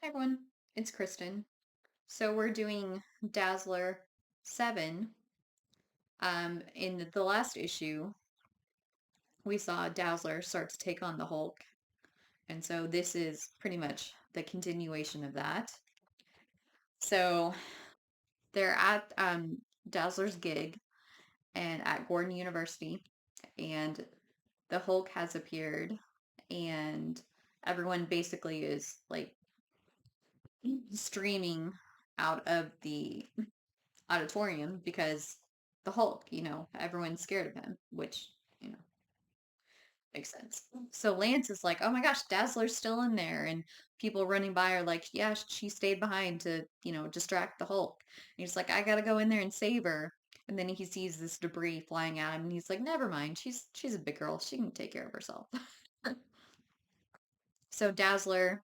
Hi everyone, it's Kristen. So we're doing Dazzler 7. In the last issue, we saw Dazzler start to take on the Hulk, and so this is pretty much the continuation of that. So they're at Dazzler's gig and at Gordon University, and the Hulk has appeared, and everyone basically is like streaming out of the auditorium because the Hulk, everyone's scared of him, which, you know, makes sense. So Lance is like, oh my gosh, Dazzler's still in there. And people running by are like, yeah, she stayed behind to, distract the Hulk. And he's like, I gotta go in there and save her. And then he sees this debris flying at him and he's like, never mind, she's a big girl. She can take care of herself. So Dazzler,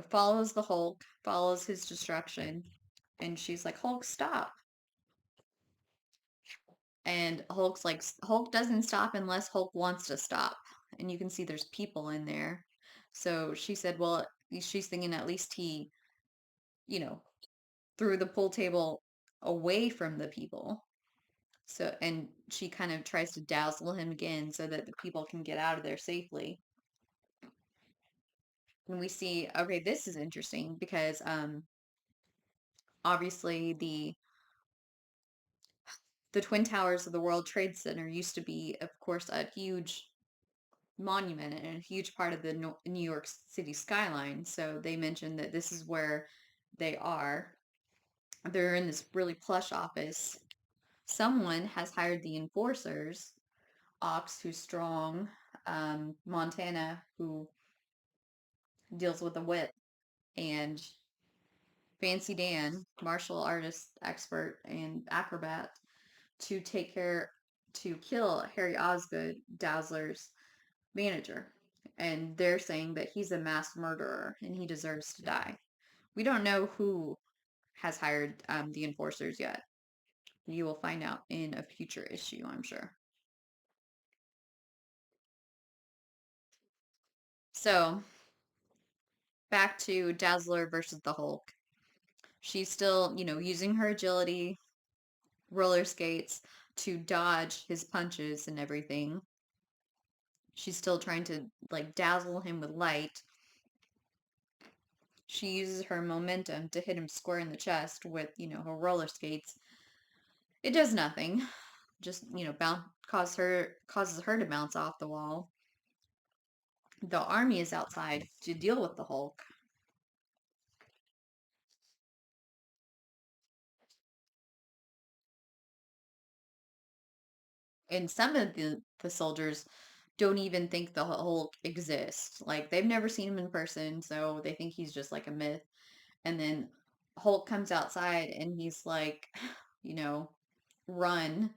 follows the Hulk, follows his destruction, and she's like, Hulk, stop. And Hulk doesn't stop unless Hulk wants to stop. And you can see there's people in there. So she said, well, she's thinking at least he, you know, threw the pool table away from the people. So, and she kind of tries to dazzle him again so that the people can get out of there safely. And we see, okay, this is interesting because obviously the Twin Towers of the World Trade Center used to be, of course, a huge monument and a huge part of the New York City skyline. So they mentioned that this is where they are. They're in this really plush office. Someone has hired the enforcers, Ox, who's strong, Montana, who deals with the whip, and Fancy Dan, martial artist expert and acrobat, to take care to kill Harry Osgood, Dazzler's manager. And they're saying that he's a mass murderer and he deserves to die. We don't know who has hired the enforcers yet. You will find out in a future issue, I'm sure. So, back to Dazzler versus the Hulk. She's still, using her agility, roller skates to dodge his punches and everything. She's still trying to like dazzle him with light. She uses her momentum to hit him square in the chest with, her roller skates. It does nothing. Just, causes her to bounce off the wall. The army is outside to deal with the Hulk. And some of the soldiers don't even think the Hulk exists. Like they've never seen him in person, so they think he's just like a myth. And then Hulk comes outside and he's like, you know, run.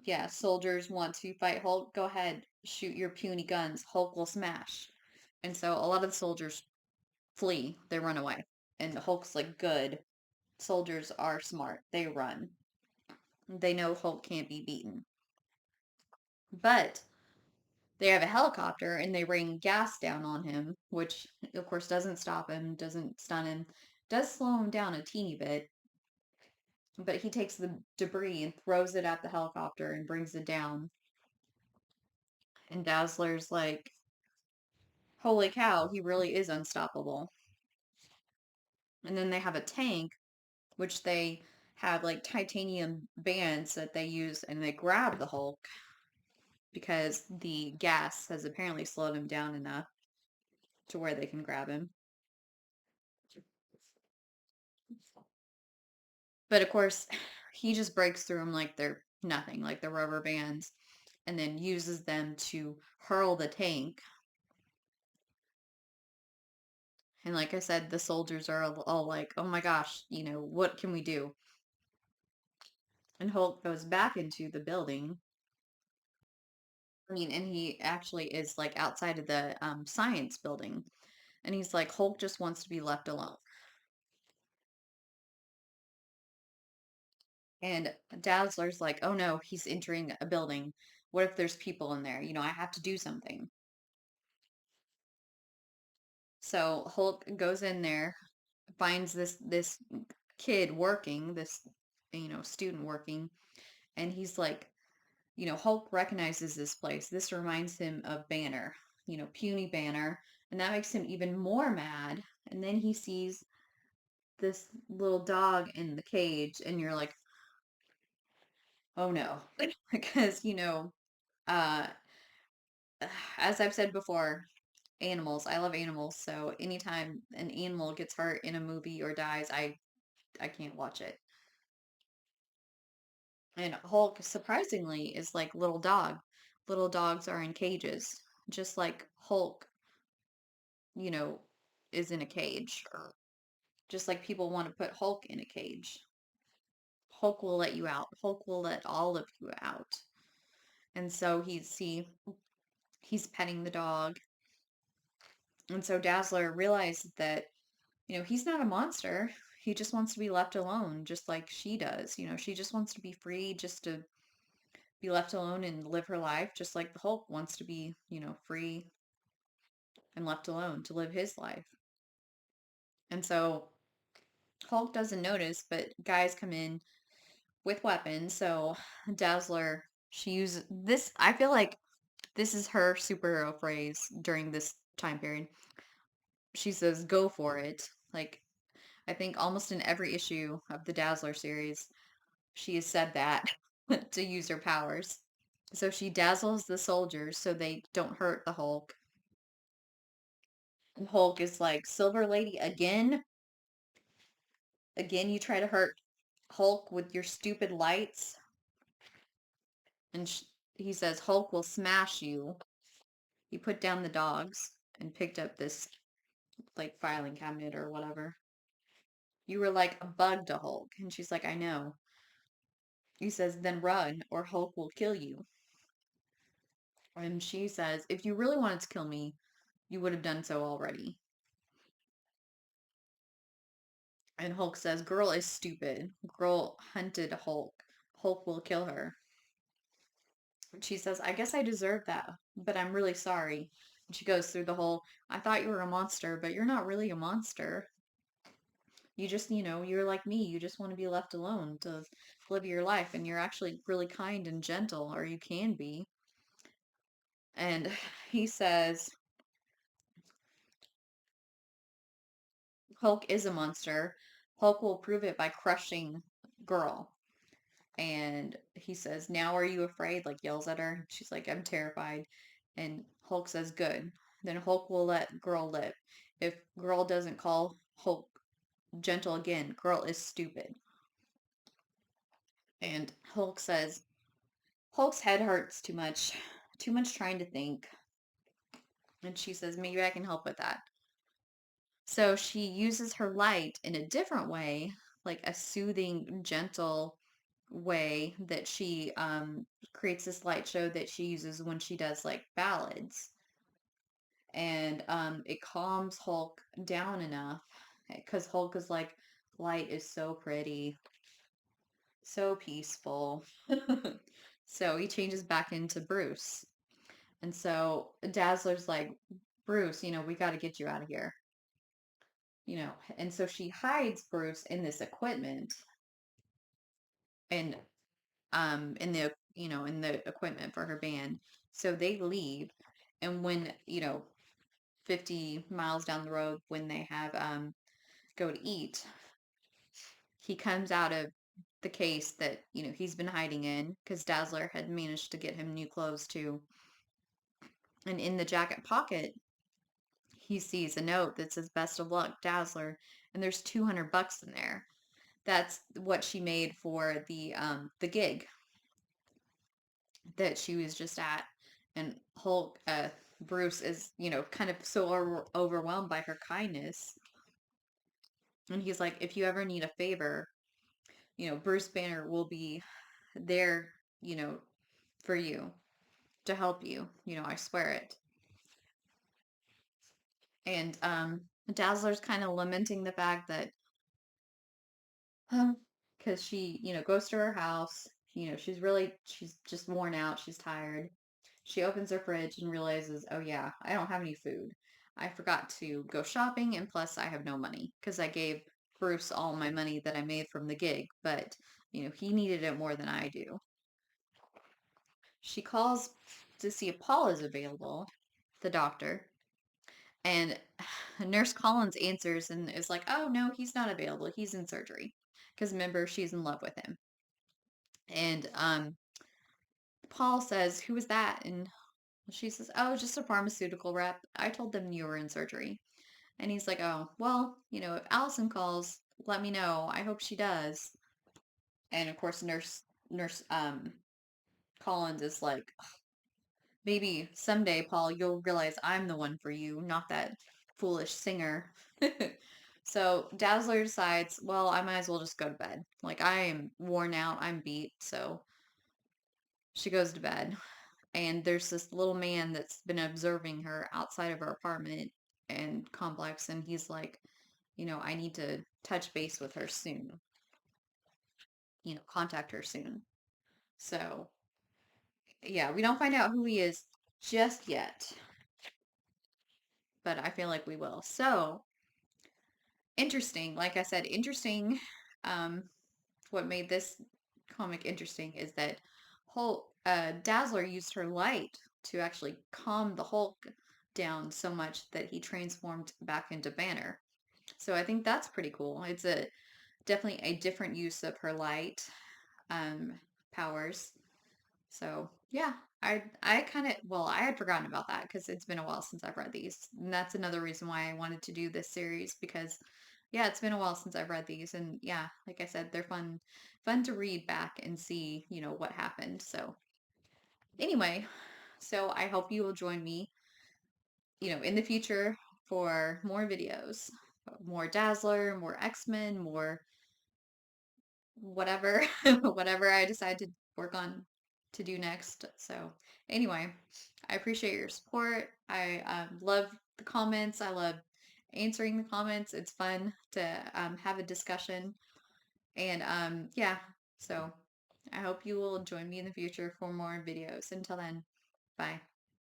Yeah, soldiers want to fight Hulk. Go ahead, shoot your puny guns. Hulk will smash. And so a lot of the soldiers flee. They run away. And Hulk's like, good. Soldiers are smart. They run. They know Hulk can't be beaten. But they have a helicopter and they rain gas down on him, which of course doesn't stop him, doesn't stun him, does slow him down a teeny bit. But he takes the debris and throws it at the helicopter and brings it down. And Dazzler's like, holy cow, he really is unstoppable. And then they have a tank, which they have like titanium bands that they use and they grab the Hulk because the gas has apparently slowed him down enough to where they can grab him. But of course, he just breaks through them like they're nothing, like the rubber bands, and then uses them to hurl the tank. And like I said, the soldiers are all like, oh my gosh, what can we do? And Hulk goes back into the building. I mean, and he actually is like outside of the science building. And he's like, Hulk just wants to be left alone. And Dazzler's like, oh no, he's entering a building. What if there's people in there? I have to do something. So Hulk goes in there, finds this kid working, this student working, and he's like, Hulk recognizes this place. This reminds him of Banner, puny Banner, and that makes him even more mad. And then he sees this little dog in the cage, and you're like, oh no, because uh, as I've said before, animals. I love animals, so anytime an animal gets hurt in a movie or dies, I can't watch it. And Hulk, surprisingly, is like little dog. Little dogs are in cages, just like Hulk, you know, is in a cage, or just like people want to put Hulk in a cage. Hulk will let you out. Hulk will let all of you out. And so he's petting the dog. And so Dazzler realizes that, he's not a monster. He just wants to be left alone, just like she does. She just wants to be free, just to be left alone and live her life, just like the Hulk wants to be, free and left alone to live his life. And so Hulk doesn't notice, but guys come in with weapons. So Dazzler, she uses this. I feel like this is her superhero phrase during this time period. She says, "Go for it." Like, I think almost in every issue of the Dazzler series, she has said that to use her powers. So she dazzles the soldiers so they don't hurt the Hulk. And Hulk is like, Silver Lady, again? Again, you try to hurt Hulk with your stupid lights? And he says, Hulk will smash you. He put down the dogs and picked up this, like, filing cabinet or whatever. You were like a bug to Hulk. And she's like, I know. He says, then run or Hulk will kill you. And she says, if you really wanted to kill me, you would have done so already. And Hulk says, girl is stupid. Girl hunted Hulk. Hulk will kill her. And she says, I guess I deserve that, but I'm really sorry. And she goes through the whole, I thought you were a monster, but you're not really a monster. You just, you're like me. You just want to be left alone to live your life. And you're actually really kind and gentle, or you can be. And he says, Hulk is a monster. Hulk will prove it by crushing Girl. And he says, now are you afraid? Like yells at her. She's like, I'm terrified. And Hulk says, good. Then Hulk will let Girl live. If Girl doesn't call Hulk gentle again, Girl is stupid. And Hulk says, Hulk's head hurts too much. Too much trying to think. And she says, maybe I can help with that. So she uses her light in a different way, like a soothing, gentle way that she creates this light show that she uses when she does like ballads. And it calms Hulk down enough because Hulk is like, light is so pretty, so peaceful. So he changes back into Bruce. And so Dazzler's like, Bruce, we got to get you out of here. And so she hides Bruce in this equipment and in the equipment for her band. So they leave, and when 50 miles down the road, when they have go to eat, he comes out of the case that he's been hiding in because Dazzler had managed to get him new clothes too. And in the jacket pocket, he sees a note that says "Best of luck, Dazzler," and there's $200 in there. That's what she made for the gig that she was just at. And Hulk, Bruce is, kind of so overwhelmed by her kindness. And he's like, if you ever need a favor, Bruce Banner will be there, you know, for you to help you. I swear it. And Dazzler's kind of lamenting the fact that, because she, goes to her house. she's just worn out. She's tired. She opens her fridge and realizes, oh yeah, I don't have any food. I forgot to go shopping, and plus I have no money because I gave Bruce all my money that I made from the gig, but he needed it more than I do. She calls to see if Paul is available, the doctor, and Nurse Collins answers and is like, "Oh no, he's not available. He's in surgery." Because remember, she's in love with him. And Paul says, "Who is that?" And she says, "Oh, just a pharmaceutical rep. I told them you were in surgery." And he's like, "Oh, well, if Allison calls, let me know. I hope she does." And of course, Nurse Collins is like, "Maybe someday, Paul, you'll realize I'm the one for you, not that foolish singer." So Dazzler decides, well, I might as well just go to bed. Like, I am worn out, I'm beat. So she goes to bed. And there's this little man that's been observing her outside of her apartment and complex. And he's like, I need to touch base with her soon, contact her soon. So, yeah, we don't find out who he is just yet, but I feel like we will. So, interesting. Like I said, interesting. Um, what made this comic interesting is that Dazzler used her light to actually calm the Hulk down so much that he transformed back into Banner. So I think that's pretty cool. It's a definitely a different use of her light um, powers. So yeah, I kind of well, I had forgotten about that because it's been a while since I've read these, and that's another reason why I wanted to do this series because yeah, it's been a while since I've read these, and yeah, like I said, they're fun to read back and see what happened. So anyway, so I hope you will join me in the future for more videos, more Dazzler, more X-Men, more whatever whatever I decide to work on to do next. So anyway, I appreciate your support. I love the comments. I love answering the comments. It's fun to have a discussion. And yeah, so I hope you will join me in the future for more videos. Until then, bye.